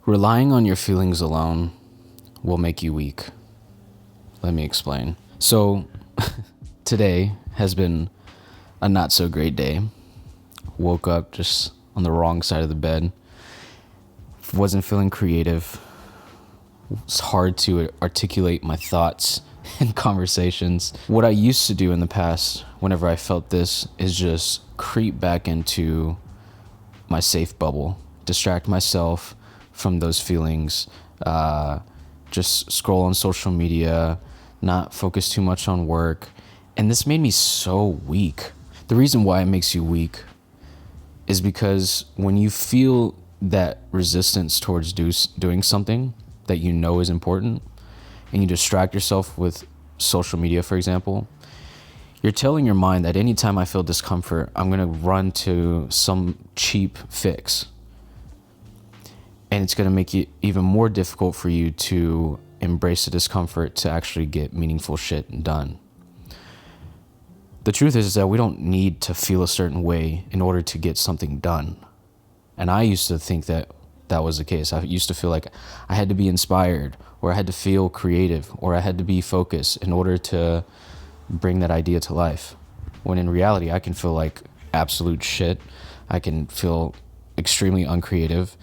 Relying on your feelings alone will make you weak. Let me explain. So, today has been a not so great day. Woke up just on the wrong side of the bed. Wasn't feeling creative. It's hard to articulate my thoughts in conversations. What I used to do in the past, whenever I felt this, is just creep back into my safe bubble, distract myself from those feelings, just scroll on social media, not focus too much on work. And this made me so weak. The reason why it makes you weak is because when you feel that resistance towards doing something that you know is important, and you distract yourself with social media, for example, you're telling your mind that anytime I feel discomfort, I'm going to run to some cheap fix. And it's going to make it even more difficult for you to embrace the discomfort to actually get meaningful shit done. The truth is that we don't need to feel a certain way in order to get something done. And I used to think that that was the case. I used to feel like I had to be inspired, or I had to feel creative, or I had to be focused in order to bring that idea to life. When in reality, I can feel like absolute shit. I can feel extremely uncreative,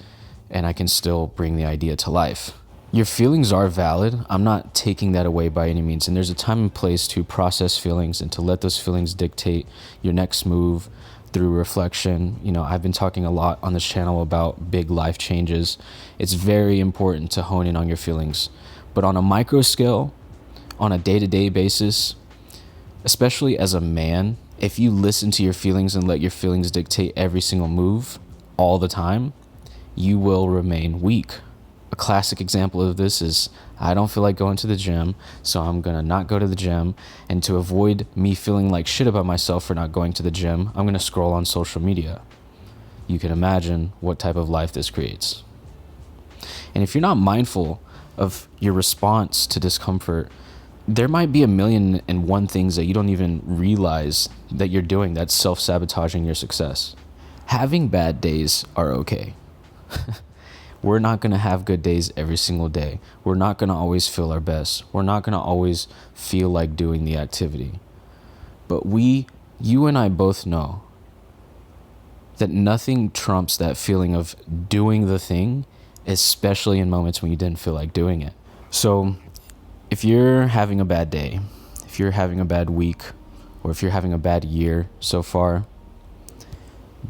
and I can still bring the idea to life. Your feelings are valid. I'm not taking that away by any means. And there's a time and place to process feelings and to let those feelings dictate your next move through reflection. You know, I've been talking a lot on this channel about big life changes. It's very important to hone in on your feelings. But on a micro scale, on a day-to-day basis, especially as a man, if you listen to your feelings and let your feelings dictate every single move all the time, you will remain weak. A classic example of this is, I don't feel like going to the gym, so I'm going to not go to the gym. And to avoid me feeling like shit about myself for not going to the gym, I'm going to scroll on social media. You can imagine what type of life this creates. And if you're not mindful of your response to discomfort, there might be 1,000,001 things that you don't even realize that you're doing that's self-sabotaging your success. Having bad days are okay. We're not going to have good days every single day. We're not going to always feel our best. We're not going to always feel like doing the activity. But you and I both know that nothing trumps that feeling of doing the thing, especially in moments when you didn't feel like doing it. So if you're having a bad day, if you're having a bad week, or if you're having a bad year so far,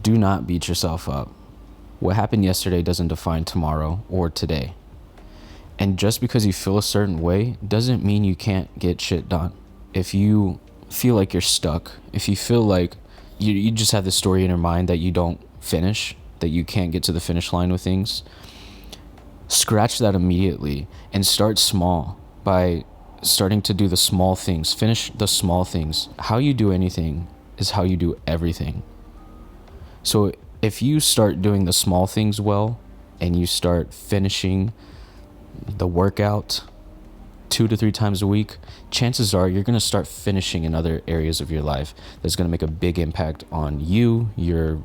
do not beat yourself up. What happened yesterday doesn't define tomorrow or today. And just because you feel a certain way doesn't mean you can't get shit done. If you feel like you're stuck, if you feel like you just have this story in your mind that you don't finish, that you can't get to the finish line with things, scratch that immediately and start small by starting to do the small things. Finish the small things. How you do anything is how you do everything. So if you start doing the small things well, and you start finishing the workout 2 to 3 times a week, chances are you're going to start finishing in other areas of your life that's going to make a big impact on you, your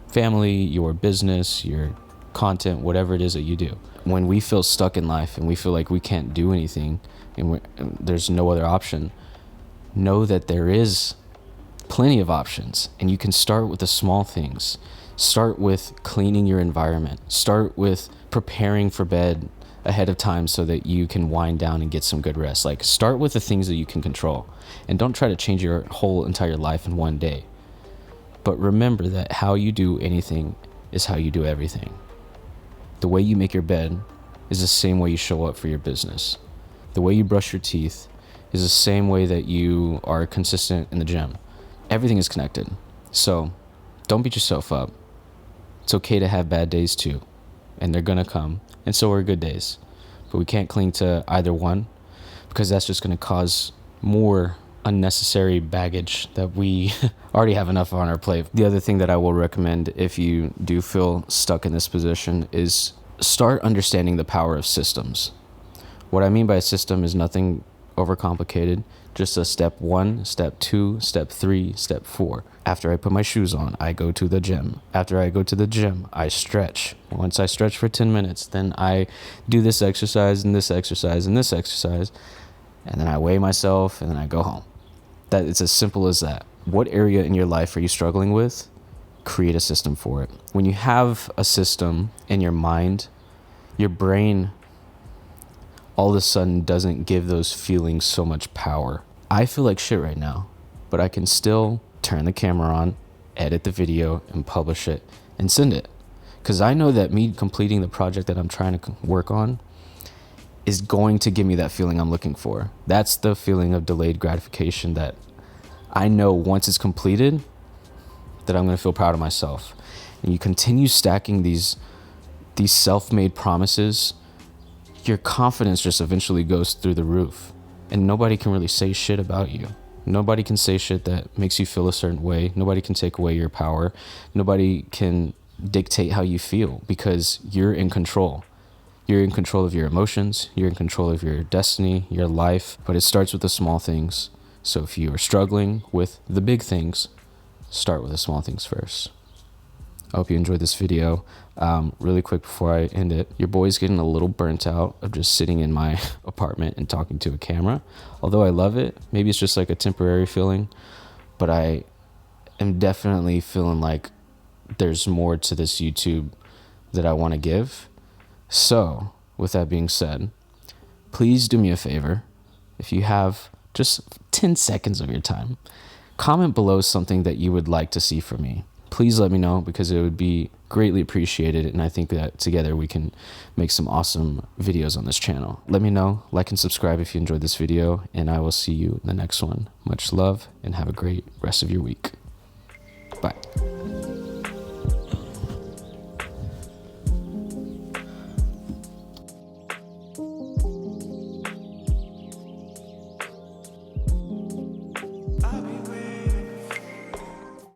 family, your business, your content, whatever it is that you do. When we feel stuck in life and we feel like we can't do anything and there's no other option, know that there is plenty of options, and you can start with the small things. Start with cleaning your environment. Start with preparing for bed ahead of time so that you can wind down and get some good rest. Like, start with the things that you can control, and don't try to change your whole entire life in one day. But remember that how you do anything is how you do everything. The way you make your bed is the same way you show up for your business. The way you brush your teeth is the same way that you are consistent in the gym. Everything is connected. So don't beat yourself up. It's okay to have bad days too, and they're gonna come, and so are good days. But we can't cling to either one, because that's just gonna cause more unnecessary baggage that we already have enough on our plate. The other thing that I will recommend if you do feel stuck in this position is start understanding the power of systems. What I mean by a system is nothing overcomplicated. Just a step 1, step 2, step 3, step 4. After I put my shoes on, I go to the gym. After I go to the gym, I stretch. Once I stretch for 10 minutes, then I do this exercise and this exercise and this exercise. And then I weigh myself and then I go home. That it's as simple as that. What area in your life are you struggling with? Create a system for it. When you have a system in your mind, your brain all of a sudden doesn't give those feelings so much power. I feel like shit right now, but I can still turn the camera on, edit the video, and publish it and send it. Because I know that me completing the project that I'm trying to work on is going to give me that feeling I'm looking for. That's the feeling of delayed gratification that I know once it's completed, that I'm going to feel proud of myself. And you continue stacking these self-made promises, your confidence just eventually goes through the roof. And nobody can really say shit about you. Nobody can say shit that makes you feel a certain way. Nobody can take away your power. Nobody can dictate how you feel because you're in control. You're in control of your emotions. You're in control of your destiny, your life. But it starts with the small things. So if you are struggling with the big things, start with the small things first. I hope you enjoyed this video. Really quick before I end it, your boy's getting a little burnt out of just sitting in my apartment and talking to a camera. Although I love it, maybe it's just like a temporary feeling, but I am definitely feeling like there's more to this YouTube that I want to give. So with that being said, please do me a favor. If you have just 10 seconds of your time, comment below something that you would like to see from me. Please let me know because it would be greatly appreciated, and I think that together we can make some awesome videos on this channel. Let me know, like and subscribe if you enjoyed this video, and I will see you in the next one. Much love and have a great rest of your week. Bye.